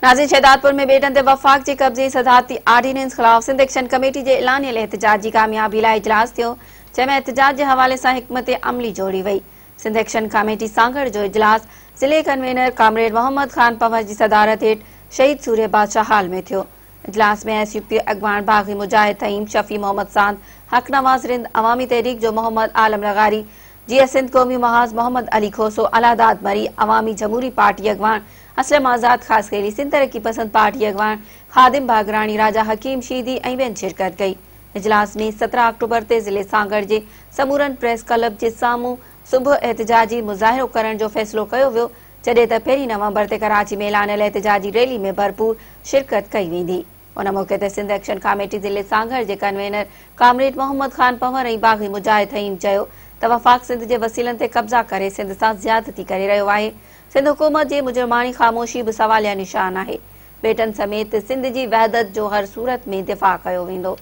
नाज़रीन, शहदादपुर में बेटन ते वफ़ाक़ जे कब्ज़े सदारती आर्डीनेंस ख़िलाफ़ सिंध एक्शन कमेटी जे ऐलानियल एहतजाज जी कामयाबी लाइ इजलास थियो, जंहिं में एहतजाज जे हवाले सां हिकमत अमली जोड़ी वई। सिंध एक्शन कमेटी सांगड़ जो इजलास ज़िले कन्वीनर कामरेड मोहम्मद खान पंवर जी सदारत हेठ शहीद सूर्य बादशाह हाल में थियो। इजलास में एसयूपी अगवान बाग़ी मुजाहिद तईम शफी मोहम्मद सांद, हक नवाज रिंद, अवामी तहरीक जो मोहम्मद आलम लगारी, जीएस सिंध कौमी महाज मोहम्मद अली खोसो, अलादाद मरी, अवामी जमहूरी पार्टी अगवान असलम आज़ाद ख़ास खेली, सिंध तरक्की पसंद पार्टी अगवान खादिम बागरानी, राजा हकीम शीदी ऐं ॿियनि शिरकत कई। इजलास में 17 अक्टूबर ते ज़िले सांगड़ जे समूरन प्रेस क्लब जे साम्हूं सुबुह एहतजाजी मुज़ाहिरो करण जो फ़ैसिलो कयो वियो, जॾहिं त 1 नवंबर ते कराची में ऐलानियल एहतजाजी रैली में भरपूर शिरकत कई वेंदी। उन मौक़े ते सिंध एक्शन कमेटी ज़िले सांगड़ जे कन्वीनर कामरेड मोहम्मद खान पंवर ऐं बाग़ी मुजाहिद तईम चयो त वफ़ाक़ सिंध जे वसीलनि ते कब्ज़ा करे सिंध सां ज़्यादती करे रहियो आहे। सिंध हुकूमत जी मुजरमानी ख़ामोशी बि सवालिया निशान आहे। बेटन समेत सिंध जी वहदत जो हर सूरत में दिफ़ा कयो वेंदो।